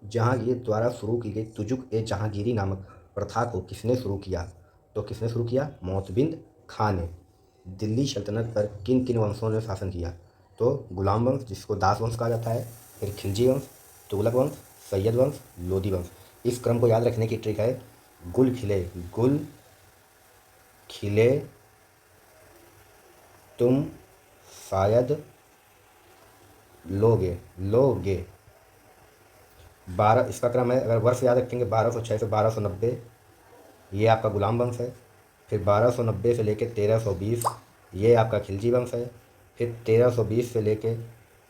जहांगीर द्वारा शुरू की गई तुजुक ए जहांगीरी नामक प्रथा को किसने शुरू किया? तो किसने शुरू किया? मोहतबिंद खां ने। दिल्ली सल्तनत पर किन किन वंशों ने शासन किया? तो गुलाम वंश, जिसको दास वंश कहा जाता है, फिर खिलजी वंश, तुगलक वंश, सैयद वंश, लोदी वंश। इस क्रम को याद रखने की ट्रिक है गुल खिले तुम शायद लोगे। 12 इसका क्रम है। अगर वर्ष याद रखेंगे 1206 से 1290, ये आपका गुलाम वंश है। फिर 1290 से लेकर 1320 ये आपका खिलजी वंश है। फिर 1320 से लेकर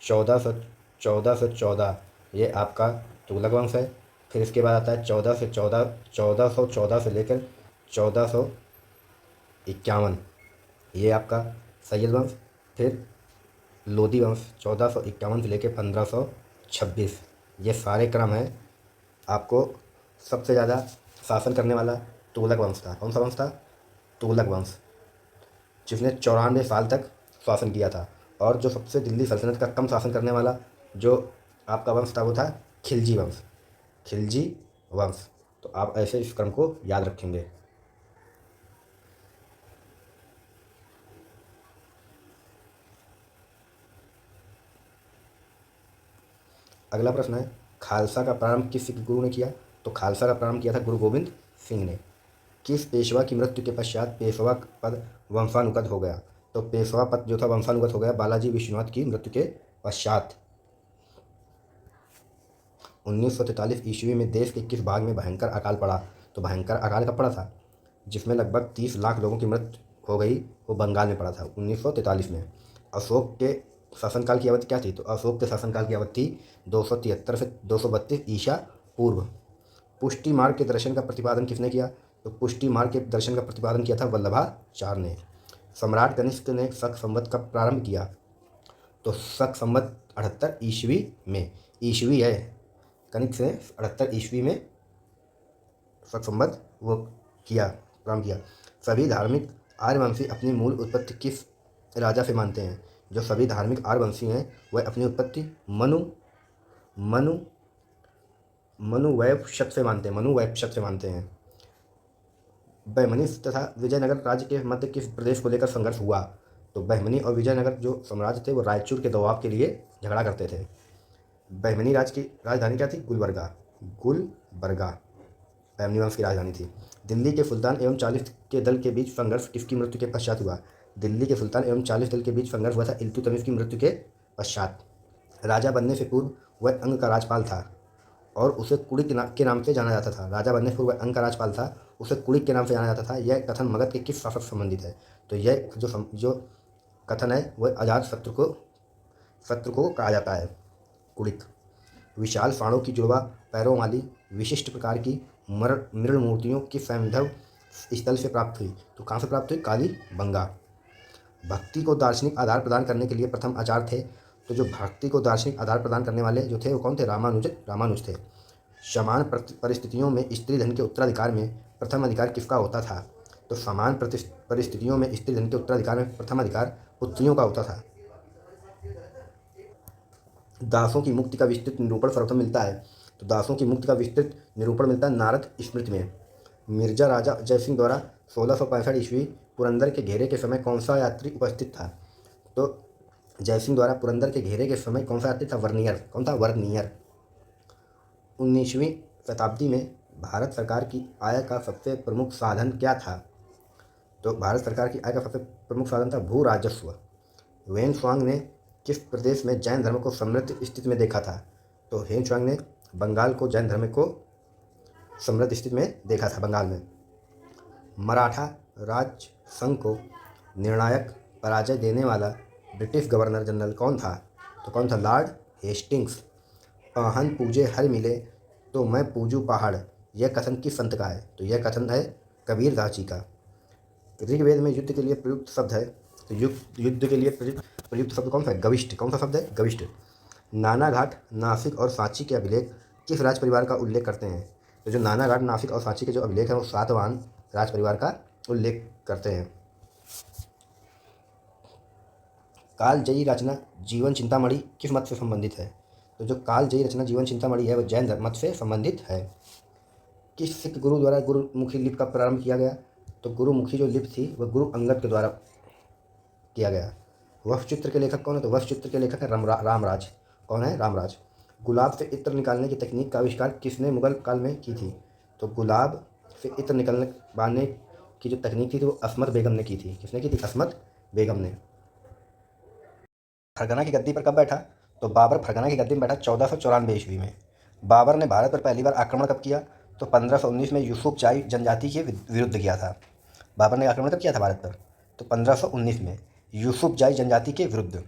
1414 ये आपका तुगलक वंश है। फिर इसके बाद आता है 1414 से लेकर 1451 ये आपका सैयद वंश। फिर लोदी वंश 1451 से लेकर 1526। ये सारे क्रम हैं। आपको सबसे ज़्यादा शासन करने वाला तुगलक वंश था। कौन सा वंश था? तुगलक वंश, जिसने 94 साल तक शासन किया था। और जो सबसे दिल्ली सल्तनत का कम शासन करने वाला जो आपका वंश था वो था खिलजी वंश। तो आप ऐसे इस क्रम को याद रखेंगे। अगला प्रश्न है, खालसा का प्रारंभ किस सिख गुरु ने किया? तो खालसा का प्रारंभ किया था गुरु गोविंद सिंह ने। किस पेशवा की मृत्यु के पश्चात पेशवा पद वंशानुगत हो गया? तो पेशवा पद जो था वंशानुगत हो गया बालाजी विश्वनाथ की मृत्यु के पश्चात। 1943 ईस्वी में देश के किस भाग में भयंकर अकाल पड़ा? तो भयंकर अकाल कब पड़ा था? जिसमें लगभग 30 लाख लोगों की मृत्यु हो गई, वो बंगाल में पड़ा था 1943 में। अशोक के शासनकाल की अवधि क्या थी? तो अशोक के शासनकाल की अवधि थी 273 से 232 ईसा पूर्व। पुष्टि मार्ग के दर्शन का प्रतिपादन किसने किया? तो पुष्टि मार्ग के दर्शन का प्रतिपादन किया था वल्लभाचार्य ने। सम्राट कनिष्क ने शक संवत कब प्रारंभ किया? तो शक संवत 78 ईस्वी में। ईस्वी है, कनिष्क ने 78 ईस्वी में शक संवत वो किया, प्रारंभ किया। सभी धार्मिक आर्यवंशी अपनी मूल उत्पत्ति किस राजा से मानते हैं? जो सभी धार्मिक आर्यवंशी हैं वह अपनी उत्पत्ति मनु मनुवैवशत से मानते हैं। बहमनी तथा विजयनगर राज्य के मध्य किस प्रदेश को लेकर संघर्ष हुआ? तो बहमनी और विजयनगर जो साम्राज्य थे वो रायचूर के दबाव के लिए झगड़ा करते थे। बहमनी राज्य की राजधानी क्या थी? गुलबर्गा बहमनी वंश की राजधानी थी। दिल्ली के सुल्तान एवं 40 के दल के बीच संघर्ष किसकी मृत्यु के पश्चात हुआ? दिल्ली के सुल्तान एवं 40 दल के बीच संघर्ष हुआ था इल्तुतमिश की मृत्यु के पश्चात। राजा बनने से पूर्व वह अंग का राज्यपाल था और उसे कुड़िक के नाम से जाना जाता था। राजा बनने से पूर्व वह अंग का राज्यपाल था, उसे कुड़िक के नाम से जाना जाता था। यह कथन मगध के किस शासक से संबंधित है? तो यह जो कथन है वह अजात शत्रु को कहा जाता है, कुड़िक। विशाल फाड़ों की जुड़वा पैरों वाली विशिष्ट प्रकार की मृण मूर्तियों की सैंधव स्थल से प्राप्त हुई? तो कहाँ से प्राप्त हुई? कालीबंगा। भक्ति को दार्शनिक आधार प्रदान करने के लिए प्रथम आचार्य थे। तो जो भक्ति को दार्शनिक आधार प्रदान करने वाले जो थे वो कौन थे? रामानुज थे। समान परिस्थितियों में स्त्री धन के उत्तराधिकार में प्रथम अधिकार किसका होता था? तो समान परिस्थितियों में स्त्री धन के उत्तराधिकार में प्रथम अधिकार पुत्रियों का होता था। दासों की मुक्ति का विस्तृत निरूपण सर्वप्रथम मिलता है। तो दासों की मुक्ति का विस्तृत निरूपण मिलता है नारद स्मृति में। मिर्जा राजा जयसिंह द्वारा 1665 ईस्वी पुरंदर के घेरे के समय कौन सा यात्री उपस्थित था? तो जयसिंह द्वारा पुरंदर के घेरे के समय कौन सा यात्री था? वर्नियर। कौन था? वर्नियर। 19वीं शताब्दी में भारत सरकार की आय का सबसे प्रमुख साधन क्या था? तो भारत सरकार की आय का सबसे प्रमुख साधन था भू राजस्व। वेन स्वांग ने किस प्रदेश में जैन धर्म को समृद्ध स्थिति में देखा था? तो हेन स्वांग ने बंगाल को जैन धर्म को समृद्ध स्थिति में देखा था, बंगाल में। मराठा राज संघ को निर्णायक पराजय देने वाला ब्रिटिश गवर्नर जनरल कौन था? तो कौन था? Lord Hastings. पाहन पूजे हर मिले तो मैं पूजू पहाड़, यह कथन किस संत का है? तो यह कथन है कबीरदास जी का। ऋग्वेद में युद्ध के लिए प्रयुक्त शब्द है, तो युद्ध के लिए प्रयुक्त शब्द कौन सा है? गविष्ठ। कौन सा शब्द है? गविष्ठ। नानाघाट, नासिक और सांची के अभिलेख किस राज परिवार का उल्लेख करते हैं? तो जो नानाघाट, नासिक और सांची के जो अभिलेख हैं वो सातवाहन राज परिवार का उल्लेख करते हैं। कालजयी रचना जीवन चिंतामणि किस मत से संबंधित है? तो जो कालजयी रचना जीवन चिंतामणि है वो जैन मत से संबंधित है। किस सिख गुरु द्वारा गुरुमुखी लिपि का प्रारंभ किया गया? तो गुरुमुखी जो लिपि थी वह गुरु अंगद के द्वारा किया गया। वक्ष चित्र के लेखक कौन है? तो वक्ष चित्र के लेखक है रामराज। कौन है? रामराज। गुलाब से इत्र निकालने की तकनीक का आविष्कार किसने मुगल काल में की थी? तो गुलाब से इत्र निकालने की जो तकनीक थी तो वो असमत बेगम ने की थी। किसने की थी? असमत बेगम ने। फरगना की गद्दी पर कब बैठा? तो बाबर फरगना की गद्दी में बैठा 1494 ईस्वी में। बाबर ने भारत पर पहली बार आक्रमण कब किया? तो 1519 में यूसुफजाई जनजाति के विरुद्ध किया था। बाबर ने आक्रमण कब किया था भारत पर? तो 1519 में यूसुफजाई जनजाति के विरुद्ध।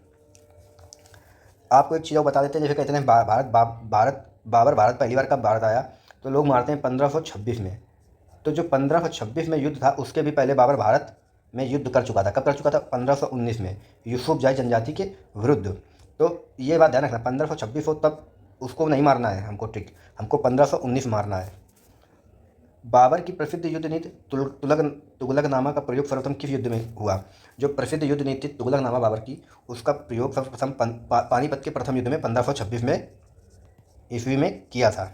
आपको एक चीज़ बता देते हैं, जैसे कहते हैं बाबर भारत पहली बार कब भारत आया? तो लोग मानते हैं 1526 में। तो जो 1526 में युद्ध था उसके भी पहले बाबर भारत में युद्ध कर चुका था। कब कर चुका था? 1519 में यूसुफजाई जनजाति के विरुद्ध। तो ये बात ध्यान रखना, 1526 हो तब उसको नहीं मारना है हमको, ठीक, हमको 1519 मारना है। बाबर की प्रसिद्ध युद्ध नीति तुगलकनामा का प्रयोग सर्वप्रथम किस युद्ध में हुआ? जो प्रसिद्ध युद्ध नीति तुगलकनामा बाबर की, उसका प्रयोग सर्वप्रथम पानीपत के प्रथम युद्ध में 1526 में ईस्वी में किया था।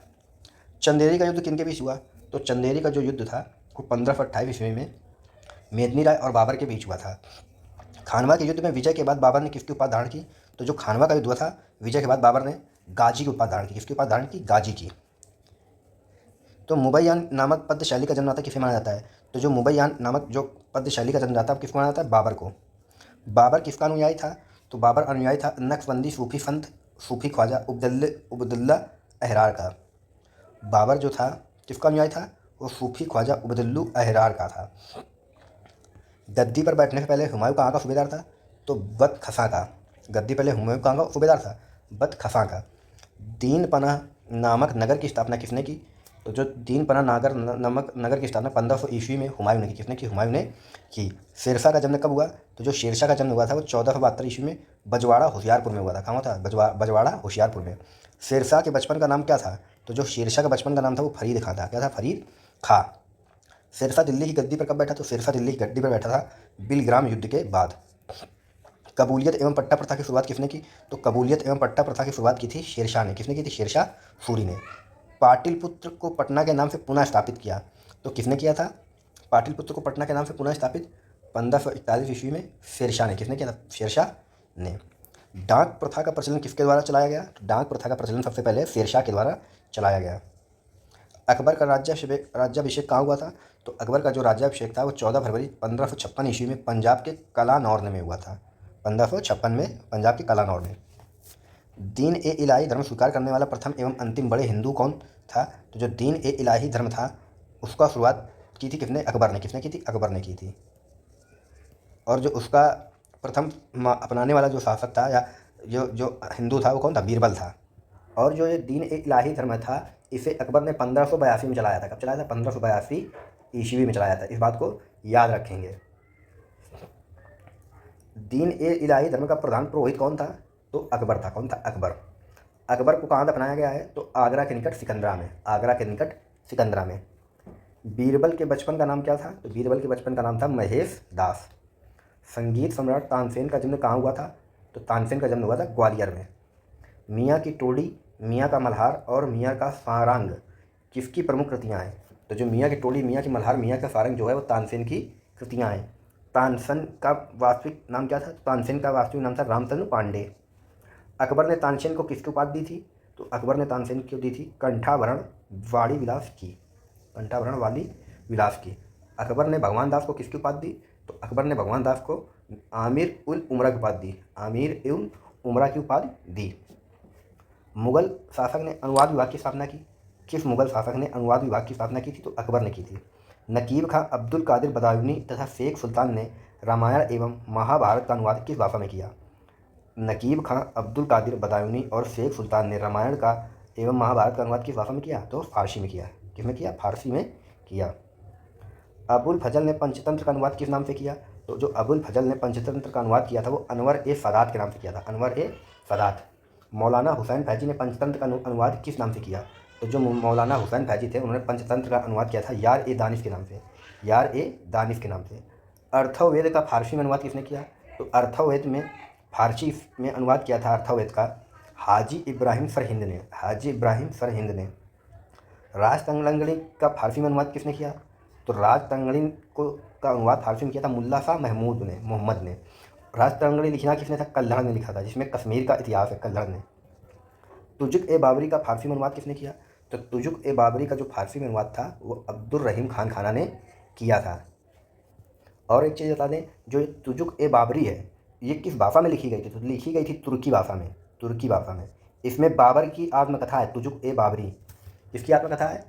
चंदेरी का युद्ध किनके बीच हुआ? तो चंदेरी का जो युद्ध था वो 1528 ईस्वी में मेदिनी राय और बाबर के बीच हुआ था। खानवा के युद्ध में विजय के बाद बाबर ने किसकी उपाधि धारण की? तो जो खानवा का युद्ध हुआ था विजय के बाद बाबर ने गाजी की उपाधि धारण की। किसकी उपाधि धारण की? गाजी की। तो मुबैयान नामक पद्य शैली का जन्मदाता किसे माना जाता है? तो जो मुबैयान नामक जो पद्य शैली का जन्मदाता किसको माना जाता है? बाबर को। बाबर किसका अनुयायी था? तो बाबर अनुयायी था नक्शबंदी सूफी संत सूफी ख्वाजा उबदुल्ला अहरार का। बाबर जो था किसका अनुयायी था? वो सूफी ख्वाजा उबदुल्लू अहरार का था। गद्दी पर बैठने से पहले हुमायूं कहाँ का सूबेदार था? तो बदखसा का। गद्दी पहले हुमायूं कहाँ का सूबेदार था? बदखसा का। दीन पनाह नामक नगर की स्थापना किसने की? तो जो दीन पनाह नामक नगर की स्थापना 1500 ईस्वी में हुमायूं ने की। किसने की? हुमायूं ने की। शेरशाह का जन्म कब हुआ? तो जो शेरशाह का जन्म हुआ था वो 1472 ईस्वी में बजवाड़ा होशियारपुर में हुआ था। कहाँ था? बजवाड़ा होशियारपुर में। शेरशाह के बचपन का नाम क्या था? तो जो शेरशाह का बचपन का नाम था वो फरीद खां था। क्या था? फरीद खां। शेरशाह दिल्ली की गद्दी पर कब बैठा? तो शेरशाह दिल्ली की गद्दी पर बैठा था बिलग्राम युद्ध के बाद। कबूलियत एवं पट्टा प्रथा की शुरुआत किसने की? तो कबूलियत एवं पट्टा प्रथा की शुरुआत की थी शेरशाह ने। किसने की थी? शेरशाह सूरी ने। पाटलिपुत्र को पटना के नाम से पुनः स्थापित किया। तो किसने किया था? पाटलिपुत्र को पटना के नाम से पुनः स्थापित 1541 ईस्वी में शेरशाह ने। किसने किया था? शेरशाह ने। डाक प्रथा का प्रचलन किसके द्वारा चलाया गया? तो डाक प्रथा का प्रचलन सबसे पहले शेरशाह के द्वारा चलाया गया। अकबर का राज्याभिषेक कहाँ हुआ था? तो अकबर का जो राज्याभिषेक था वो 14 फरवरी 1556 ईस्वी में पंजाब के कलानौर में हुआ था। 1556 में पंजाब के कलानौर में। दीन ए इलाही धर्म स्वीकार करने वाला प्रथम एवं अंतिम बड़े हिंदू कौन था? तो जो दीन ए इलाही धर्म था उसका शुरुआत की थी किसने? अकबर ने। किसने की थी? अकबर ने की थी। और जो उसका प्रथम अपनाने वाला जो शासक था या जो हिंदू था वो कौन था? बीरबल था। और जो ये दीन ए इलाही धर्म था इसे अकबर ने 1582 में चलाया था। कब चलाया था? 1582 ईस्वी में चलाया था। इस बात को याद रखेंगे। दीन ए इलाही धर्म का प्रधान पुरोहित कौन था? तो अकबर था। कौन था? अकबर। अकबर को कहाँ दफनाया गया है? तो आगरा के निकट सिकंदरा में। आगरा के निकट सिकंदरा में। बीरबल के बचपन का नाम क्या था? तो बीरबल के बचपन का नाम था महेश दास। संगीत सम्राट तानसेन का जन्म कहाँ हुआ था? तो तानसेन का जन्म हुआ था ग्वालियर में। मियाँ की टोडी, मियाँ का मल्हार और मियाँ का सारंग किसकी प्रमुख कृतियाँ हैं? तो जो मियाँ की टोडी, मियाँ की मल्हार, मियाँ का सारंग जो है वो तानसेन की कृतियाँ हैं। तानसेन का वास्तविक नाम क्या था? तानसेन का वास्तविक नाम था रामचंद्र पांडे। अकबर ने तानसेन को किसकी उपाधि दी थी? तो अकबर ने तानसेन को दी थी कंठाभरण वाली विलास की। कंठाभरण वाली विलास की। अकबर ने भगवान दास को किसकी उपाधि दी? तो अकबर ने भगवान दास को आमिर उल उमरा की उपाधि दी। आमिर उल उमरा की उपाधि दी। मुगल शासक ने अनुवाद विभाग की स्थापना की। किस मुगल शासक ने अनुवाद विभाग की स्थापना की थी? तो अकबर ने की थी। नकीब खां अब्दुल कादिर बदायूनी तथा शेख सुल्तान ने रामायण एवं महाभारत का अनुवाद किस भाषा में किया? नकीब खां अब्दुल कादिर बदायूनी और शेख सुल्तान ने रामायण का एवं महाभारत का अनुवाद किस भाषा में किया? तो फारसी में किया। किस में किया? फारसी में किया। अबुल फजल ने पंचतंत्र का अनुवाद किस नाम से किया? तो जो अबुल फजल ने पंचतंत्र का अनुवाद किया था वो अनवर ए सादात के नाम से किया था। अनवर ए सादात। मौलाना हुसैन फैजी ने पंचतंत्र का अनुवाद किस नाम से किया? तो जो मौलाना हुसैन फैजी थे उन्होंने पंचतंत्र का अनुवाद किया था यार ए दानिश के नाम से। यार ए दानिश के नाम से। अर्थवेद का फारसी में अनुवाद किसने किया? तो अर्थवेद में फारसी में अनुवाद किया था अर्थवेद का हाजी इब्राहिम सरहिंद ने राज तंगड़िन का फारसी में अनुवाद किसने किया? तो राज तंगड़िन को का अनुवाद फारसी में किया था मुल्ला शाह मोहम्मद ने। राज तंगड़ी लिखना किसने था? कल्हड़ ने लिखा था, जिसमें कश्मीर का इतिहास है, कल्हड़ ने। तुजुक ए बाबरी का फारसी में अनुवाद किसने किया? तो तुजुक ए बाबरी का जो फारसी में अनुवाद था वो अब्दुल रहीम खान खाना ने किया था। और एक चीज़ बता दें, जो ये तुजुक ए बाबरी है ये किस भाषा में लिखी गई थी? तो लिखी गई थी तुर्की भाषा में। इसमें बाबर की आत्मकथा है तुजुक ए बाबरी। किसकी आत्मकथा है?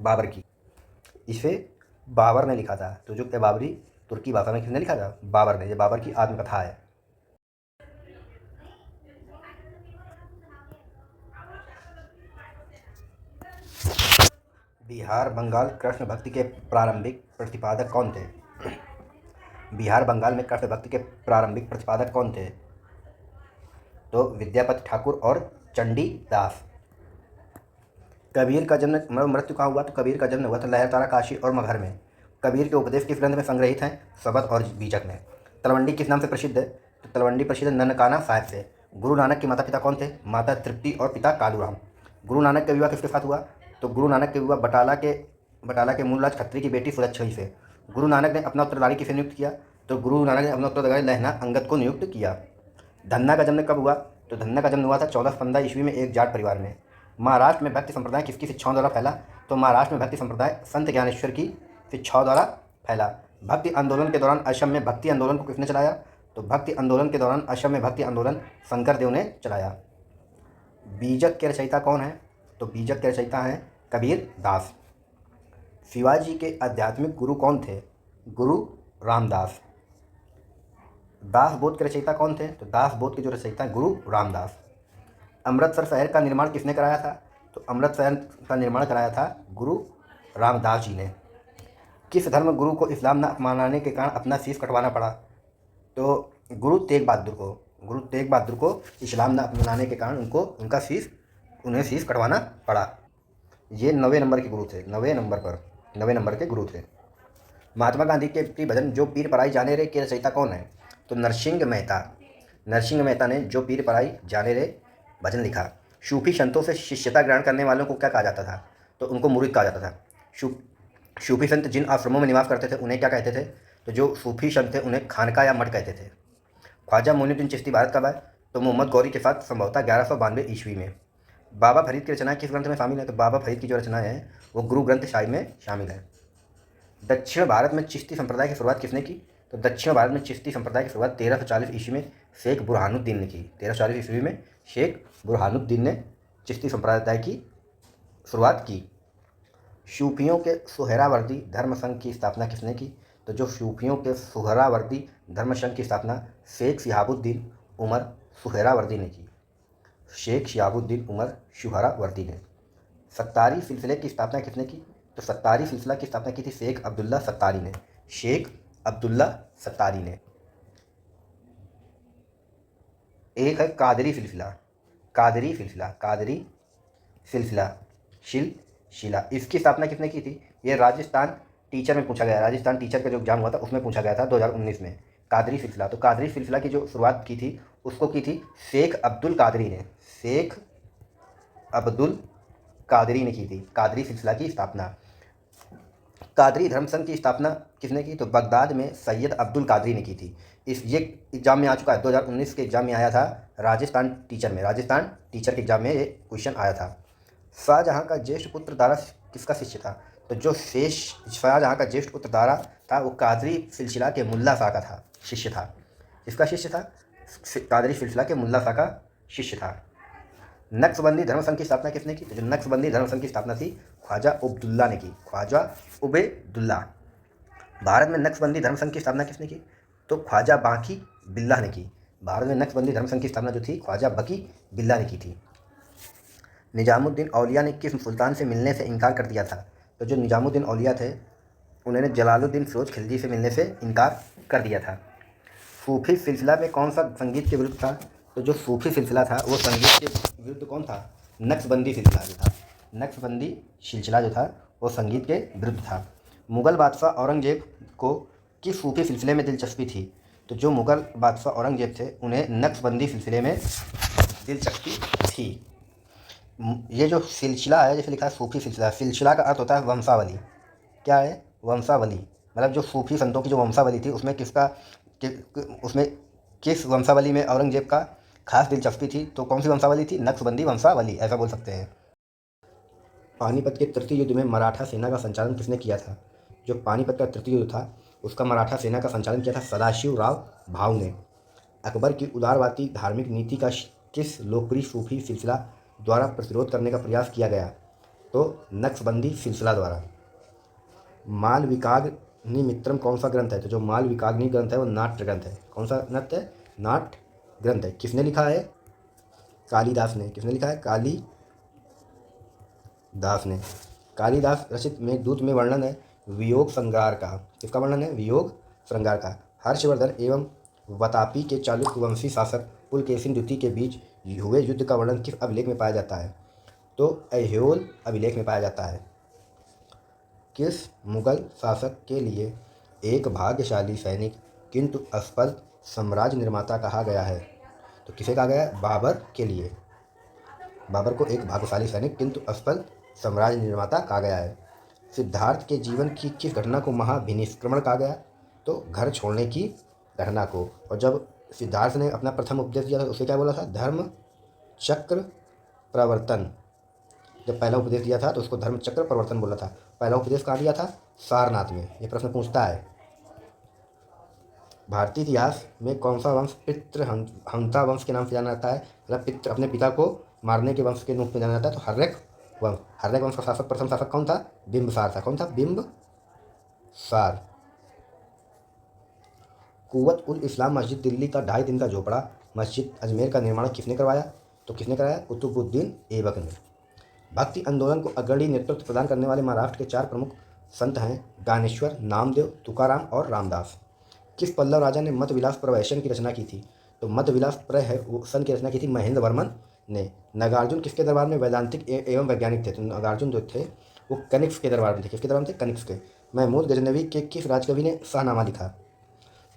बाबर की। इसे बाबर ने लिखा था। तुजुक ए बाबरी तुर्की भाषा में किसने लिखा था? बाबर ने। ये बाबर की आत्मकथा है। बिहार बंगाल कृष्ण भक्ति के प्रारंभिक प्रतिपादक कौन थे? बिहार बंगाल में कृष्ण भक्ति के प्रारंभिक प्रतिपादक कौन थे? तो विद्यापति ठाकुर और चंडी दास। कबीर का जन्म मृत्यु कहाँ हुआ? तो कबीर का जन्म हुआ था लहरतारा, काशी और मगहर में। कबीर के उपदेश किस ग्रंथ में संग्रहित हैं? शबद और बीजक में। तलवंडी किस नाम से प्रसिद्ध है? तो तलवंडी प्रसिद्ध है ननकाना साहिब से। गुरु नानक के माता पिता कौन थे? माता तृप्ति और पिता कालूराम। गुरु नानक का विवाह किसके साथ हुआ? तो गुरु नानक के विवाह बटाला के मूलराज खत्री की बेटी सुलक्षणी से। गुरु नानक ने अपना उत्तराधिकारी किसे नियुक्त किया? तो गुरु नानक ने अपना उत्तराधिकारी लहना अंगद को नियुक्त किया। धन्ना का जन्म कब हुआ? तो धन्ना का जन्म हुआ था 1415 ईस्वी में एक जाट परिवार में। महाराष्ट्र में भक्ति संप्रदाय किसकी शिक्षाओं द्वारा फैला? तो महाराष्ट्र में भक्ति संप्रदाय संत ज्ञानेश्वर की शिक्षाओं द्वारा फैला। भक्ति आंदोलन के दौरान असम में भक्ति आंदोलन को किसने चलाया? तो भक्ति आंदोलन के दौरान असम में भक्ति आंदोलन शंकर देव ने चलाया। बीजक के रचयिता कौन है? तो बीजक के रचयिता हैं कबीर दास। शिवाजी के आध्यात्मिक गुरु कौन थे? गुरु रामदास। दास बोध के रचयिता कौन थे? तो दास बोध के जो रचयिता गुरु रामदास। अमृतसर शहर का निर्माण किसने कराया था? तो अमृतसर का निर्माण कराया था गुरु रामदास जी ने। किस धर्म गुरु को इस्लाम न अपनाने के कारण अपना शीश कटवाना पड़ा? तो गुरु तेग बहादुर को इस्लाम न अपनाने के कारण उन्हें शीश कटवाना पड़ा। ये 90 नंबर के गुरु थे। 90 नंबर के गुरु थे। महात्मा गांधी के प्रिय भजन जो पीर पराई जाने रे के रचयिता कौन है? तो नरसिंह मेहता ने जो पीर पराई जाने रे भजन लिखा। सूफी संतों से शिष्यता ग्रहण करने वालों को क्या कहा जाता था? तो उनको मुरीद कहा जाता था। सूफी संत जिन आश्रमों में निवास करते थे उन्हें क्या कहते थे? तो जो सूफी संत थे उन्हें खानका या मठ कहते थे। ख्वाजा मोइनुद्दीन चिश्ती भारत कब आए? तो मोहम्मद गौरी के साथ संभवतः 1192 ईस्वी में। बाबा फरीद की रचना किस ग्रंथ में शामिल है? तो बाबा फरीद की जो रचना है वो गुरु ग्रंथ साहिब में शामिल है। दक्षिण भारत में चिश्ती संप्रदाय की शुरुआत किसने की? तो दक्षिण भारत में चिश्ती संप्रदाय की शुरुआत 1340 ईस्वी में शेख बुरहानुद्दीन ने की। 1340 ईस्वी में शेख बुरहानुद्दीन ने चिश्ती संप्रदाय की शुरुआत की। सूफियों के सुहरावर्दी धर्म संघ की स्थापना किसने की? तो जो सूफियों के सुहरावर्दी धर्म संघ की स्थापना शेख शिहाबुद्दीन उमर सुहरावर्दी ने की। ने। सत्तारी सिलसिले की स्थापना किसने की? तो सत्तारी सिलसिला की स्थापना की थी शेख अब्दुल्ला सत्तारी ने। एक है कादरी सिलसिला। इसकी स्थापना किसने की थी? ये राजस्थान टीचर में पूछा गया। राजस्थान टीचर का जो एग्जाम हुआ था उसमें पूछा गया था 2019 में। कादरी सिलसिला। तो कादरी सिलसिला की जो शुरुआत की थी उसको की थी शेख अब्दुल कादरी ने की थी कादरी सिलसिला की स्थापना। कादरी धर्म संघ की स्थापना किसने की? तो बगदाद में सैयद अब्दुल कादरी ने की थी। ये एग्जाम में आ चुका है। 2019 के एग्जाम में आया था राजस्थान टीचर के एग्जाम में ये क्वेश्चन आया था। शाहजहाँ का ज्येष्ठ पुत्र दारा किसका शिष्य था? तो जो शाहजहाँ का ज्येष्ठ पुत्र दारा था वो कादरी सिलसिला के मुल्ला शाह का शिष्य था। किसका शिष्य था? कादरी सिलसिला के मुल्ला शाह का शिष्य था। नक्शबंदी धर्म संघ की स्थापना किसने की? तो जो नक्शबंदी धर्म संघ की स्थापना थी ख्वाजा उबेदुल्ला ने की। भारत में नक्शबंदी धर्म संघ की स्थापना किसने की? तो ख्वाजा बाकी बिल्लाह ने की। भारत में नक्शबंदी धर्म संघ की स्थापना जो थी ख्वाजा बकी बिल्ला ने की थी। निजामुद्दीन औलिया ने किस सुल्तान से मिलने से इनकार कर दिया था? तो जो निजामुद्दीन औलिया थे उन्होंने जलालुद्दीन फिरोज खिलजी से मिलने से इनकार कर दिया था। सूफी सिलसिला में कौन सा संगीत के विरुद्ध था? तो जो सूफी सिलसिला था वो संगीत के विरुद्ध कौन था? नक्शबंदी सिलसिला जो था वो संगीत के विरुद्ध था। मुग़ल बादशाह औरंगजेब को किस सूफी सिलसिले में दिलचस्पी थी? तो जो मुग़ल बादशाह औरंगजेब थे उन्हें नक्शबंदी सिलसिले में दिलचस्पी थी। ये जो सिलसिला है, जैसे लिखा है सूफी सिलसिला, सिलसिला का अर्थ होता है वंशावली। क्या है? वंशावली। मतलब जो सूफी संतों की जो वंशावली थी उसमें उसमें किस वंशावली में औरंगजेब का खास दिलचस्पी थी, तो कौन सी वंशावली थी? नक्शबंदी वंशावली, ऐसा बोल सकते हैं। पानीपत के तृतीय युद्ध में मराठा सेना का संचालन किसने किया था? जो पानीपत का तृतीय युद्ध था उसका मराठा सेना का संचालन किया था सदाशिव राव भाऊ ने। अकबर की उदारवादी धार्मिक नीति का किस लोकप्रिय सूफी सिलसिला द्वारा प्रतिरोध करने का प्रयास किया गया? तो नक्शबंदी सिलसिला द्वारा। मालविकाग्नि मित्रम कौन सा ग्रंथ है? तो जो मालविकाग्नि ग्रंथ है वो नाट्य ग्रंथ है। कौन सा ग्रंथ है? नाट्य ग्रंथ है। किसने लिखा है? कालिदास ने। किसने लिखा है? कालिदास ने। कालिदास रचित मेघदूत में वर्णन है वियोग श्रृंगार का। किसका वर्णन है? वियोग श्रृंगार का। हर्षवर्धन एवं वातापी के चालुक्य वंशी शासक पुलकेशिन द्वितीय के बीच हुए युद्ध का वर्णन किस अभिलेख में पाया जाता है? तो ऐहोल अभिलेख में पाया जाता है। किस मुगल शासक के लिए एक भाग्यशाली सैनिक किंतु असफल साम्राज्य निर्माता कहा गया है? तो किसे कहा गया है? बाबर के लिए। बाबर को एक भाग्यशाली सैनिक किंतु असफल साम्राज्य निर्माता कहा गया है। सिद्धार्थ के जीवन की किस घटना को महाभिनिष्क्रमण कहा गया? तो घर छोड़ने की घटना को। और जब सिद्धार्थ ने अपना प्रथम उपदेश दिया था उसे क्या बोला था? धर्म चक्र प्रवर्तन। जब पहला उपदेश दिया था तो उसको धर्म चक्र प्रवर्तन बोला था। पहला उपदेश कहाँ दिया था? सारनाथ में। ये प्रश्न पूछता है। भारतीय इतिहास में कौन सा वंश पितृहंता वंश के नाम से जाना जाता है? मतलब पितृ अपने पिता को मारने के वंश के रूप में जाना जाता है। तो हर्यक वंश का शासक प्रथम शासक कौन था? बिंबसार था। कौन था? बिंबसार। कुव्वत उल इस्लाम मस्जिद दिल्ली का 2.5 दिन का झोपड़ा मस्जिद अजमेर का निर्माण किसने करवाया? तो किसने कराया? कुतुबुद्दीन ऐबक ने। भक्ति आंदोलन को अग्रणी नेतृत्व प्रदान करने वाले महाराष्ट्र के 4 प्रमुख संत हैं ज्ञानेश्वर, नामदेव, तुकाराम और रामदास। किस पल्लव राजा ने मध्य प्रवचन की रचना की थी? तो मध्य प्रवचन की रचना की थी महेंद्र वर्मन ने। नागार्जुन किसके दरबार में वैदांतिक एवं वैज्ञानिक थे? तो नागार्जुन जो थे वो कनिष्क के दरबार में थे। किसके दरबार में थे? कनिष्क के। महमूद गजनवी के किस राजकवि ने शाहनामा लिखा?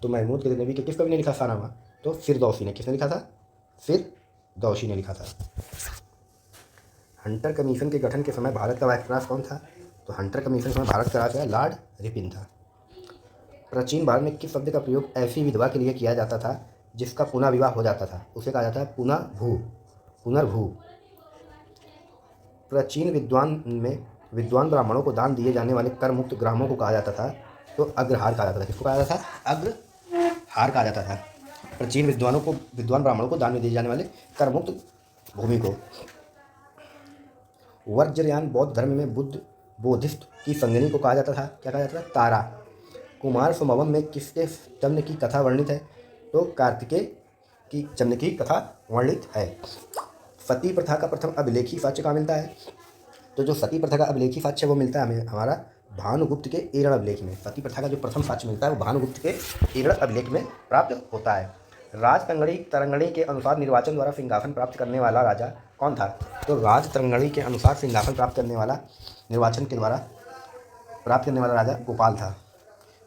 तो महमूद गजनवी के किस कवि ने लिखा शाहनामा? तो फिरदौसी ने। किसने लिखा था? फिरदौसी ने लिखा था। हंटर कमीशन के गठन के समय भारत का वायसराय कौन था? तो हंटर कमीशन के समय भारत का वायसराय लॉर्ड रिपन था। प्राचीन भारत में किस शब्द का प्रयोग ऐसी विधवा के लिए किया जाता था जिसका पुनः विवाह हो जाता था? उसे कहा जाता है पुनर्भू। प्राचीन विद्वान ब्राह्मणों को दान दिए जाने वाले कर मुक्त ग्रामों को कहा जाता था? तो अग्रहार कहा जाता था। किसको कहा जाता था? अग्रहार कहा जाता था। प्राचीन विद्वान ब्राह्मणों को दान में दिए जाने वाले कर मुक्त भूमि को। वज्रयान बौद्ध धर्म में बोधिस्थ की संगिनी को कहा जाता था? क्या कहा जाता था? तारा। कुमार संभवम में किसके जन्म की कथा वर्णित है? तो कार्तिकेय की जन्म की कथा वर्णित है। सती प्रथा का प्रथम अभिलेखी साक्ष्य कहाँ मिलता है? तो जो सती प्रथा का अभिलेखी साक्ष्य वो मिलता है हमें हमारा भानुगुप्त के एरण अभिलेख में। सती प्रथा का जो प्रथम साक्ष्य मिलता है वो भानुगुप्त के एरण अभिलेख में प्राप्त होता है। राज तरंगणी के अनुसार निर्वाचन द्वारा सिंहासन प्राप्त करने वाला राजा कौन था? तो राज तरंगणी के अनुसार सिंहासन प्राप्त करने वाला निर्वाचन के द्वारा प्राप्त करने वाला राजा गोपाल था।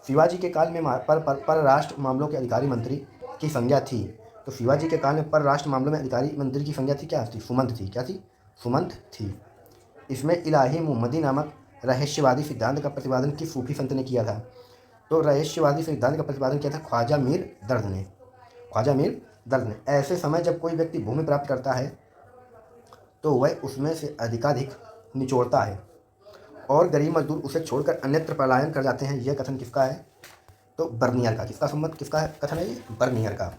शिवाजी के काल में परराष्ट्र मामलों के अधिकारी मंत्री की संज्ञा थी? तो शिवाजी के काल में परराष्ट्र मामलों में अधिकारी मंत्री की संज्ञा थी क्या थी? सुमंत थी। क्या थी? सुमंत थी। इसमें इलाही मुहम्मदी नामक रहस्यवादी सिद्धांत का प्रतिपादन किस सूफी संत ने किया था? तो रहस्यवादी सिद्धांत का प्रतिपादन किया था ख्वाजा मीर दर्द ने। ऐसे समय जब कोई व्यक्ति भूमि प्राप्त करता है तो वह उसमें से अधिकाधिक निचोड़ता है और गरीब मजदूर उसे छोड़कर अन्यत्र पलायन कर जाते हैं। यह कथन किसका है? तो बर्नियर का। किसका कथन है ये? बर्नियर का।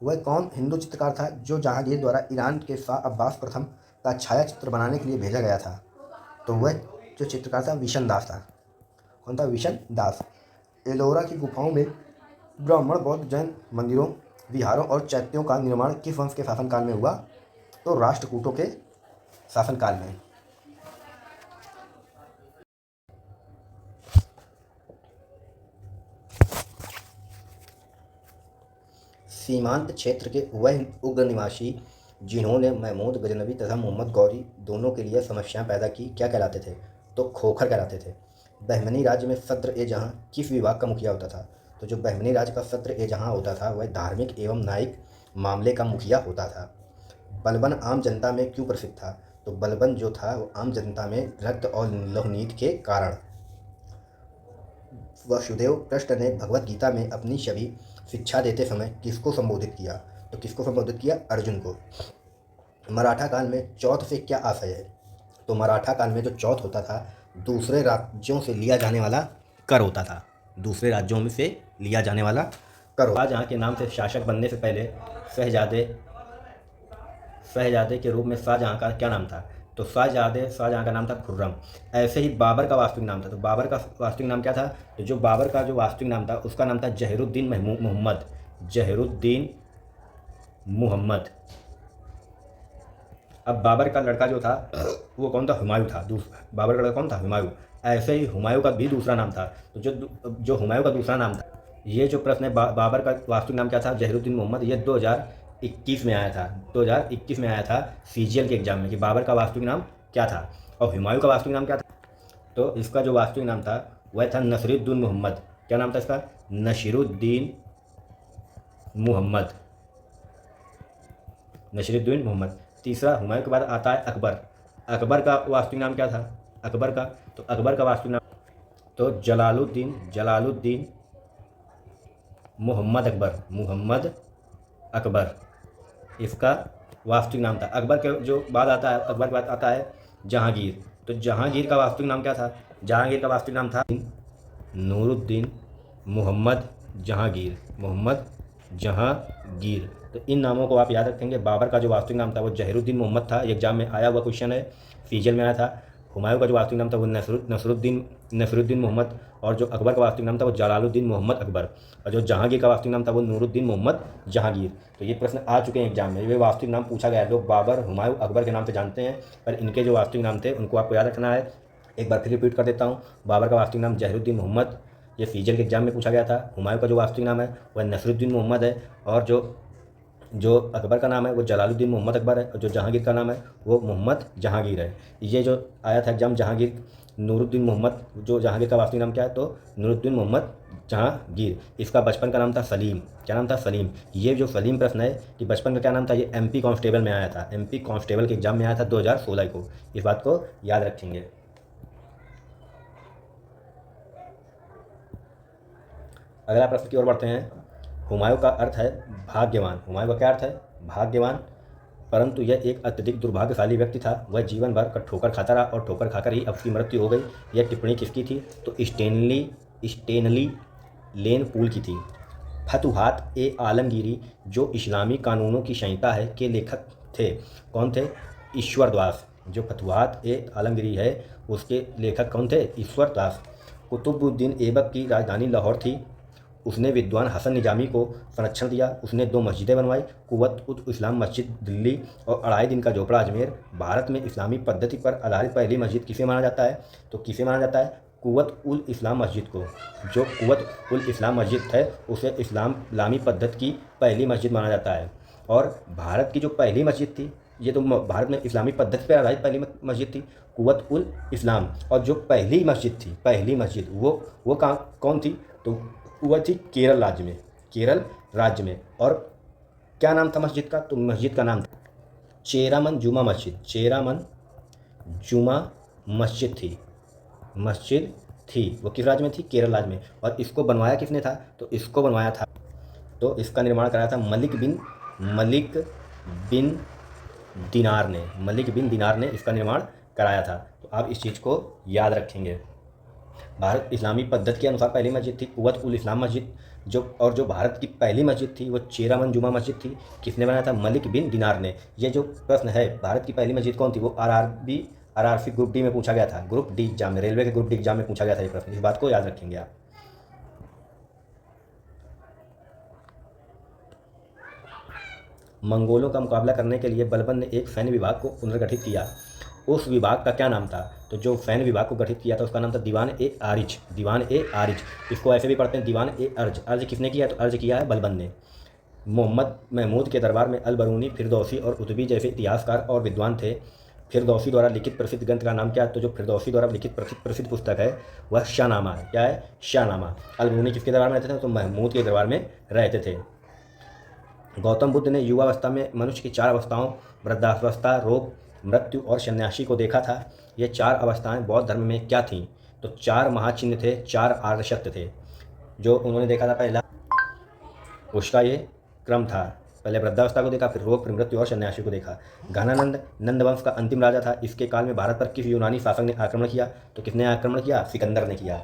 वह कौन हिंदू चित्रकार था जो जहांगीर द्वारा ईरान के शाह अब्बास प्रथम का छाया चित्र बनाने के लिए भेजा गया था? तो वह जो चित्रकार था विशन दास था। कौन था? विशन दास। एलोरा की गुफाओं में ब्राह्मण बौद्ध जैन मंदिरों, विहारों और चैत्यों का निर्माण किस वंश के शासनकाल में हुआ? तो राष्ट्रकूटों के शासनकाल में। सीमांत क्षेत्र के वह उग्र निवासी जिन्होंने महमूद गजनवी तथा मोहम्मद गौरी दोनों के लिए समस्याएं पैदा की क्या कहलाते थे? तो खोखर कहलाते थे। बहमनी राज्य में सद्र ए जहाँ किस विभाग का मुखिया होता था? तो जो बहमनी राज्य का सद्र ए जहाँ होता था वह धार्मिक एवं न्यायिक मामले का मुखिया होता था। बलबन आम जनता में क्यों प्रसिद्ध था? तो बलबन जो था वो आम जनता में रक्त और लोकनीति के कारण। वसुदेव कृष्ण ने भगवत गीता में अपनी सभी शिक्षा देते समय किसको संबोधित किया? तो किसको संबोधित किया? अर्जुन को। मराठा काल में चौथ से क्या आशय है? तो मराठा काल में जो चौथ होता था, दूसरे राज्यों से लिया जाने वाला कर होता था। दूसरे राज्यों में से लिया जाने वाला कर। शाहजहाँ के नाम से शासक बनने से पहले शहजादे शहजादे के रूप में शाहजहाँ का क्या नाम था? तो शाहजहाँ का नाम था खुर्रम। ऐसे ही बाबर का वास्तविक नाम था। तो बाबर का वास्तविक नाम क्या था? तो जो बाबर का जो वास्तविक नाम था उसका नाम था जहीरुद्दीन मोहम्मद। जहीरुद्दीन मोहम्मद। अब बाबर का लड़का जो था वो कौन था? हुमायूं था। बाबर का लड़का कौन था? हुमायूं। ऐसे ही हुमायूं का भी दूसरा नाम था। तो जो हुमायूं का दूसरा नाम था, ये जो प्रश्न है बाबर का वास्तविक नाम क्या था? जहीरुद्दीन मोहम्मद। ये 2021 में आया था। 2021 में आया था सीजीएल के एग्जाम में कि बाबर का वास्तविक नाम क्या था और हुमायूं का वास्तविक नाम क्या था। तो इसका जो वास्तविक नाम था वह था नसीरुद्दीन मोहम्मद। क्या नाम था इसका? नसीरुद्दीन मोहम्मद। नसीरुद्दीन मोहम्मद। तीसरा, हुमायूं के बाद आता है अकबर। अकबर का वास्तविक नाम क्या था? अकबर का तो अकबर का वास्तविक नाम तो जलालुद्दीन मोहम्मद अकबर इसका वास्तविक नाम था। अकबर के जो बाद आता है, अकबर के बाद आता है जहांगीर। तो जहांगीर का वास्तविक नाम क्या था? जहांगीर का वास्तविक नाम था नूरुद्दीन मोहम्मद जहांगीर। तो इन नामों को आप याद रखेंगे। बाबर का जो वास्तविक नाम था वो जहीरुद्दीन मोहम्मद था, एग्जाम में आया हुआ क्वेश्चन है, सीजीएल में आया था। हुमायूं का जो वास्तविक नाम था वो नसरुद्दीन मोहम्मद। और जो अकबर का वास्तविक नाम था वो जलालुद्दीन मोहम्मद अकबर। और जो जहांगीर का वास्तविक नाम था वो नूरुद्दीन मोहम्मद जहांगीर। तो ये प्रश्न आ चुके हैं एग्जाम में। ये वास्तविक नाम पूछा गया है। लोग बाबर, हुमायूं, अकबर के नाम से जानते हैं, पर इनके जो वास्तविक नाम थे उनको आपको याद रखना है। एक बार फिर रिपीट कर देता हूँ। बाबर का वास्तविक नाम जहीरुद्दीन मोहम्मद, ये सीजीएल के एग्जाम में पूछा गया था। हुमायूं का जो वास्तविक नाम है वह नसरुद्दीन मोहम्मद है। और जो अकबर का नाम है वो जलालुद्दीन मोहम्मद अकबर है। और जो जहांगीर का नाम है वो मोहम्मद जहांगीर है। ये जो आया था एग्जाम जहांगीर नूरुद्दीन मोहम्मद, जो जहांगीर का वास्तविक नाम क्या है? तो नूरुद्दीन मोहम्मद जहांगीर। इसका बचपन का नाम था सलीम। क्या नाम था? सलीम। ये जो सलीम प्रश्न है कि बचपन का क्या नाम था, ये एमपी कांस्टेबल में आया था। एमपी कांस्टेबल के एग्जाम में आया था 2016 को। इस बात को याद रखेंगे। अगला प्रश्न की ओर बढ़ते हैं। हुमायूं का अर्थ है भाग्यवान। हुमायूं का क्या अर्थ है? भाग्यवान। परंतु यह एक अत्यधिक दुर्भाग्यशाली व्यक्ति था। वह जीवन भर ठोकर खाता रहा और ठोकर खाकर ही उसकी मृत्यु हो गई। यह टिप्पणी किसकी थी? तो स्टेनली लेन पूल की थी। फतुहात ए आलमगीरी जो इस्लामी कानूनों की संहिता है के लेखक थे। कौन थे? ईश्वर दास। जो फतुहात ए आलमगीरी है उसके लेखक कौन थे? ईश्वर दास। कुतुबुद्दीन ऐबक की राजधानी लाहौर थी। उसने विद्वान हसन निजामी को संरक्षण दिया। उसने 2 मस्जिदें बनवाई, कुव्वत उल इस्लाम मस्जिद दिल्ली और अढ़ाई दिन का झोपड़ा अजमेर। भारत में इस्लामी पद्धति पर आधारित पहली मस्जिद किसे माना जाता है? तो किसे माना जाता है? कुव्वत उल इस्लाम मस्जिद को। जो कुव्वत उल इस्लाम मस्जिद है उसे इस्लामी पद्धति की पहली मस्जिद माना जाता है। और भारत की जो पहली मस्जिद थी, ये तो भारत में इस्लामी पद्धति पर आधारित पहली मस्जिद थी, कुव्वत उल इस्लाम। और जो पहली मस्जिद थी, पहली मस्जिद वो कौन थी? तो वह थी केरल राज्य में। और क्या नाम था मस्जिद का? तो मस्जिद का नाम था चेरामन जुमा मस्जिद थी। वो किस राज्य में थी? केरल राज्य में। और इसको बनवाया किसने था? तो इसको बनवाया था, तो इसका निर्माण कराया था मलिक बिन दिनार ने इसका निर्माण कराया था। तो आप इस चीज़ को याद रखेंगे। भारत इस्लामी पद्धति के अनुसार पहली मस्जिद थी कुव्वत उल इस्लाम मस्जिद। जो भारत की पहली मस्जिद थी वो चेरामन जुमा मस्जिद थी। किसने बनाया था? मलिक बिन दिनार ने। ये जो प्रश्न है भारत की पहली मस्जिद कौन थी, वो आरआरसी ग्रुप डी में पूछा गया था। ग्रुप डी एग्जाम में, रेलवे के ग्रुप डी एग्जाम में पूछा गया था ये प्रश्न। इस बात को याद रखेंगे आप। मंगोलों का मुकाबला करने के लिए बलबन ने एक सैन्य विभाग को पुनर्गठित किया। उस विभाग का क्या नाम था? तो जो सैन्य विभाग को गठित किया था उसका नाम था दीवान ए आरिज। इसको ऐसे भी पढ़ते हैं दीवान ए अर्ज। अर्ज किसने किया? तो अर्ज किया है बलबन ने। मोहम्मद महमूद के दरबार में अल बरूनी, फिरदौसी और उतबी जैसे इतिहासकार और विद्वान थे। फिरदौसी द्वारा लिखित प्रसिद्ध ग्रंथ का नाम क्या है? तो जो फिरदौसी द्वारा लिखित प्रसिद्ध पुस्तक है वह शाहनामा है। क्या है? शाहनामा। अल बरूनी किसके दरबार में रहते थे? तो महमूद के दरबार में रहते थे। गौतम बुद्ध ने युवावस्था में मनुष्य की 4 अवस्थाओं वृद्धावस्था, रोग, मृत्यु और सन्यासी को देखा था। ये 4 अवस्थाएं बौद्ध धर्म में क्या थीं? तो 4 महाचिन्ह थे, 4 आर्य सत्य थे जो उन्होंने देखा था। पहला उसका ये क्रम था, पहले वृद्धावस्था को देखा, फिर रोग, फिर मृत्यु और सन्यासी को देखा। घनानंद नंद वंश का अंतिम राजा था। इसके काल में भारत पर किस यूनानी शासक ने आक्रमण किया? तो किसने आक्रमण किया? सिकंदर ने किया।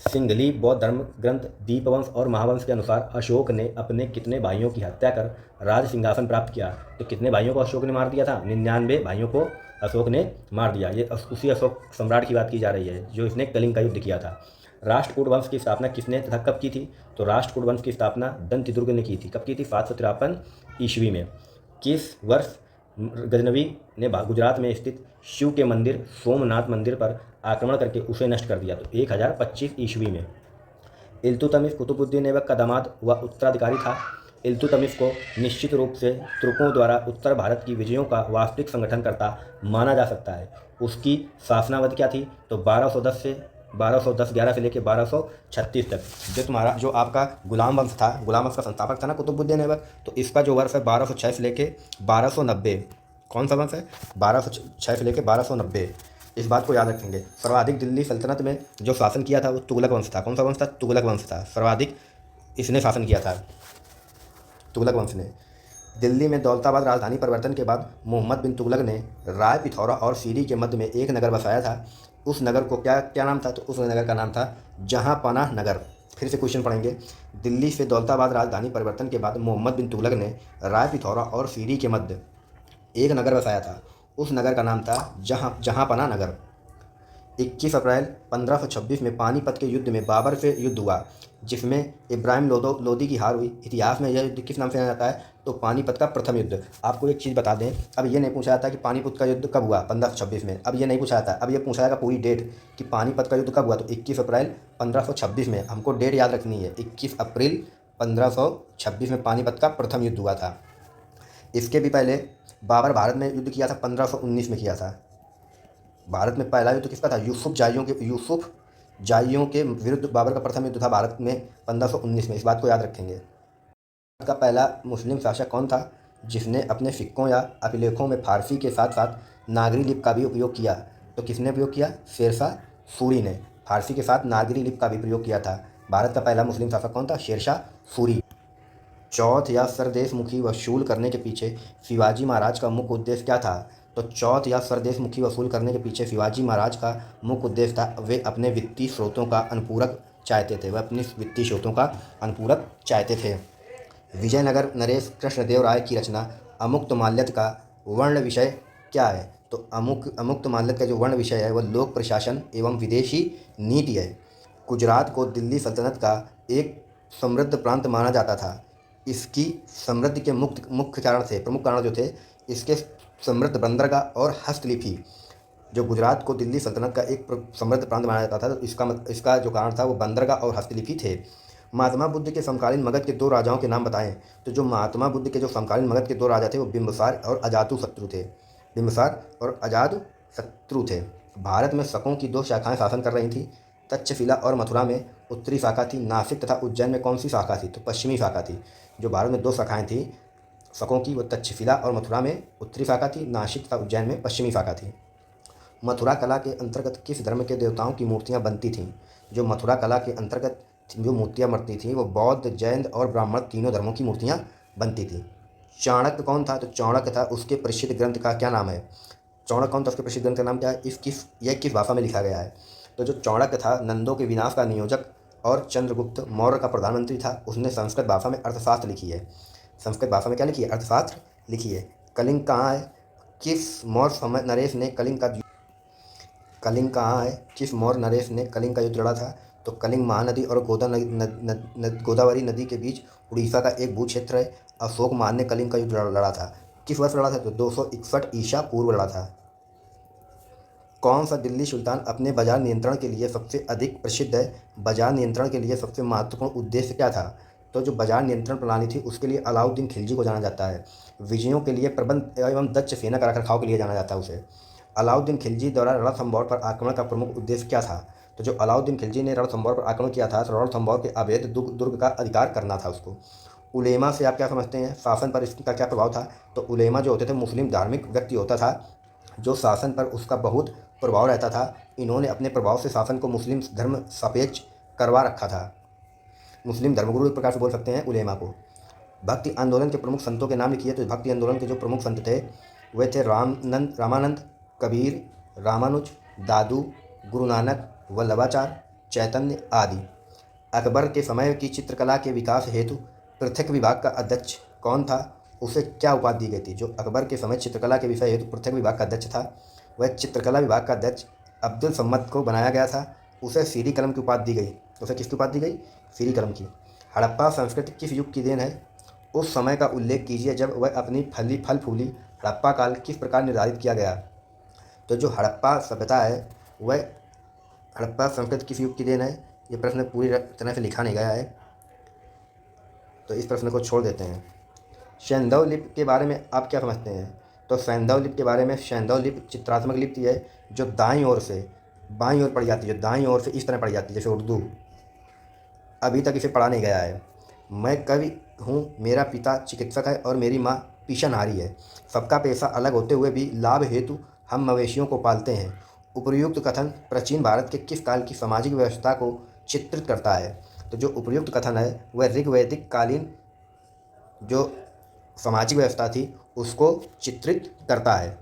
सिंघली बौद्ध धर्म ग्रंथ दीपवंश और महावंश के अनुसार अशोक ने अपने कितने भाइयों की हत्या कर राज सिंहासन प्राप्त किया? तो कितने भाइयों को अशोक ने मार दिया था? 99 भाइयों को अशोक ने मार दिया। ये उसी अशोक सम्राट की बात की जा रही है जो इसने कलिंग का युद्ध किया था। राष्ट्रकूट वंश की स्थापना किसने तथा कब की थी? तो राष्ट्रकूट वंश की स्थापना दंतिदुर्ग ने की थी। कब की थी? 753 ईस्वी में। किस वर्ष गजनवी ने गुजरात में स्थित शिव के मंदिर सोमनाथ मंदिर पर आक्रमण करके उसे नष्ट कर दिया? तो 1025 ईस्वी में। इल्तुतमिश कुतुबुद्दीन ऐबक का दामाद व उत्तराधिकारी था। इल्तुतमिश को निश्चित रूप से तुर्कों द्वारा उत्तर भारत की विजयों का वास्तविक संगठनकर्ता माना जा सकता है। उसकी शासनावधि क्या थी? तो 1211 से लेकर 1236 तक। जो आपका गुलाम वंश था, गुलाम वंश का संस्थापक था ना कुतुबुद्दीन ऐबक, तो इसका जो वर्ष है 1206 से लेकर 1290। कौन सा वंश है? 1206 से लेकर 1290। इस बात को याद रखेंगे। सर्वाधिक दिल्ली सल्तनत में जो शासन किया था वो तुगलक वंश था। कौन सा वंश था? तुगलक वंश था। सर्वाधिक इसने शासन किया था, तुगलक वंश ने। दिल्ली में दौलताबाद राजधानी परिवर्तन के बाद मोहम्मद बिन तुगलक ने राय पिथौरा और सीरी के मध्य में एक नगर बसाया था। उस नगर को क्या क्या नाम था? तो उस नगर का नाम था जहांपनाह नगर। फिर से क्वेश्चन पढ़ेंगे। दिल्ली से दौलताबाद राजधानी परिवर्तन के बाद मोहम्मद बिन तुगलक ने राय पिथौरा और सीरी के मध्य एक नगर बसाया था। उस नगर का नाम था जहांपनाह नगर। 21 अप्रैल 1526 में पानीपत के युद्ध में बाबर से युद्ध हुआ जिसमें इब्राहिम लोदी की हार हुई। इतिहास में यह युद्ध किस नाम से जाना जाता है? तो पानीपत का प्रथम युद्ध। आपको एक चीज़ बता दें, अब ये नहीं पूछा जाता कि पानीपत का युद्ध कब हुआ 1526 में। अब ये नहीं पूछा जाता, अब ये पूछा जाएगा पूरी डेट कि पानीपत का युद्ध कब हुआ। तो 21 अप्रैल 1526 में। हमको डेट याद रखनी है, 21 अप्रैल 1526 में पानीपत का प्रथम युद्ध हुआ था। इसके भी पहले बाबर भारत में युद्ध किया था, 1519 में किया था। भारत में पहला युद्ध किसका था? यूसुफ जाइयों के विरुद्ध बाबर का प्रथम युद्ध था भारत में 1519 में। इस बात को याद रखेंगे। भारत का पहला मुस्लिम शासक कौन था जिसने अपने सिक्कों या अभिलेखों में फारसी के साथ साथ नागरी लिपि का भी उपयोग किया? तो किसने उपयोग किया? शेरशाह सूरी ने फारसी के साथ नागरी लिपि का भी प्रयोग किया था। भारत का पहला मुस्लिम शासक कौन था? शेरशाह सूरी। चौथ या सरदेशमुखी वसूल करने के पीछे शिवाजी महाराज का मुख्य उद्देश्य क्या था? तो चौथ या सरदेशमुखी वसूल करने के पीछे शिवाजी महाराज का मुख्य उद्देश्य था वे अपने वित्तीय स्रोतों का अनुपूरक चाहते थे। विजयनगर नरेश कृष्णदेव राय की रचना अमुक्तमाल्यद का वर्ण विषय क्या है? तो अमुक्तमाल्यद का जो वर्ण विषय है वह लोक प्रशासन एवं विदेशी नीति है। गुजरात को दिल्ली सल्तनत का एक समृद्ध प्रांत माना जाता था। इसकी समृद्धि के प्रमुख कारण जो थे इसके समृद्ध बंदरगाह और हस्तलिपि। जो गुजरात को दिल्ली सल्तनत का एक समृद्ध प्रांत माना जाता था तो इसका जो कारण था वो बंदरगाह और हस्तलिपि थे। महात्मा बुद्ध के समकालीन मगध के 2 राजाओं के नाम बताएं। तो जो महात्मा बुद्ध के जो समकालीन मगध के 2 राजा थे वो बिंबिसार और अजातशत्रु थे। भारत में शकों की 2 शाखाएं शासन कर रही थी। तक्षशिला और मथुरा में उत्तरी शाखा थी। नासिक तथा उज्जैन में कौन सी शाखा थी? तो पश्चिमी शाखा थी। जो भारत में 2 शाखाएं थी शकों की, वो तक्षशिला और मथुरा में उत्तरी शाखा थी, नासिक तथा उज्जैन में पश्चिमी शाखा थी। मथुरा कला के अंतर्गत किस धर्म के देवताओं की मूर्तियां बनती थीं? जो मथुरा कला के अंतर्गत जो मूर्तियां बनती थीं वो बौद्ध, जैन और ब्राह्मण तीनों धर्मों की मूर्तियां बनती थीं। चाणक्य कौन था? तो चाणक्य था। उसके प्रसिद्ध ग्रंथ का क्या नाम है? चाणक्य कौन था? उसके प्रसिद्ध ग्रंथ का नाम क्या है? यह किस भाषा में लिखा गया है? तो जो चाणक्य था नंदों के विनाश का नियोजक और चंद्रगुप्त मौर्य का प्रधानमंत्री था। उसने संस्कृत भाषा में अर्थशास्त्र लिखी है। संस्कृत भाषा में क्या लिखी है? अर्थशास्त्र लिखी है। कलिंग कहाँ है? किस मौर्य नरेश ने किस मौर्य नरेश ने कलिंग का युद्ध लड़ा था? तो कलिंग महानदी और गोदावरी नदी के बीच उड़ीसा का एक भू क्षेत्र है। अशोक मान ने कलिंग का युद्ध लड़ा था। किस वर्ष लड़ा था? तो 261 ईसा पूर्व लड़ा था। कौन सा दिल्ली सुल्तान अपने बाजार नियंत्रण के लिए सबसे अधिक प्रसिद्ध है? बाजार नियंत्रण के लिए सबसे महत्वपूर्ण उद्देश्य क्या था? तो जो बाजार नियंत्रण प्रणाली थी उसके लिए अलाउद्दीन खिलजी को जाना जाता है। विजयों के लिए प्रबंध एवं दक्ष सेना का रखरखाव के लिए जाना जाता है उसे। अलाउद्दीन खिलजी द्वारा रणथंभौर पर आक्रमण का प्रमुख उद्देश्य क्या था? तो जो अलाउद्दीन खिलजी ने रणथंभौर पर आक्रमण किया था तो रणथंभौर के अवैध दुर्ग का अधिकार करना था उसको। उलेमा से आप क्या समझते हैं, शासन पर इसका क्या प्रभाव था? तो उलेमा जो होते थे मुस्लिम धार्मिक व्यक्ति होता था जो शासन पर उसका बहुत प्रभाव रहता था। इन्होंने अपने प्रभाव से शासन को मुस्लिम धर्म सापेक्ष करवा रखा था। मुस्लिम धर्मगुरु एक प्रकार से बोल सकते हैं उलेमा को। भक्ति आंदोलन के प्रमुख संतों के नाम लिखिए। तो भक्ति आंदोलन के जो प्रमुख संत थे वे थे रामानंद, कबीर, रामानुज, दादू, गुरु नानक, वल्लभाचार्य, चैतन्य आदि। अकबर के समय की चित्रकला के विकास हेतु पृथक विभाग का अध्यक्ष कौन था? उसे क्या उपाधि दी गई थी? जो अकबर के समय चित्रकला के विषय हेतु पृथक विभाग का अध्यक्ष था वह चित्रकला विभाग का अध्यक्ष अब्दुल सम्मद को बनाया गया था। उसे सीरी कलम की उपाधि दी गई। उसे किसकी उपाधि दी गई? सीरी कलम की। हड़प्पा संस्कृति किस युग की देन है? उस समय का उल्लेख कीजिए जब वह अपनी फल फूली। हड़प्पा काल किस प्रकार निर्धारित किया गया? तो जो हड़प्पा सभ्यता है वह हड़प्पा संस्कृति किस युग की देन है? ये प्रश्न पूरी तरह से लिखा नहीं गया है, तो इस प्रश्न को छोड़ देते हैं। सैंधव लिपि के बारे में आप क्या समझते हैं? तो सैंधव लिपि के बारे में, सैंधव लिपि चित्रात्मक लिपि है जो दाईं ओर से बाईं ओर पढ़ी जाती है, जो दाईं ओर से इस तरह पढ़ी जाती है जैसे उर्दू। अभी तक इसे पढ़ा नहीं गया है। मैं कवि हूँ, मेरा पिता चिकित्सक है और मेरी माँ पिशनहारी है। सबका पेशा अलग होते हुए भी लाभ हेतु हम मवेशियों को पालते हैं। उपर्युक्त कथन प्राचीन भारत के किस काल की सामाजिक व्यवस्था को चित्रित करता है? तो जो उपर्युक्त कथन है वह ऋग्वैदिक कालीन जो सामाजिक व्यवस्था थी उसको चित्रित करता है।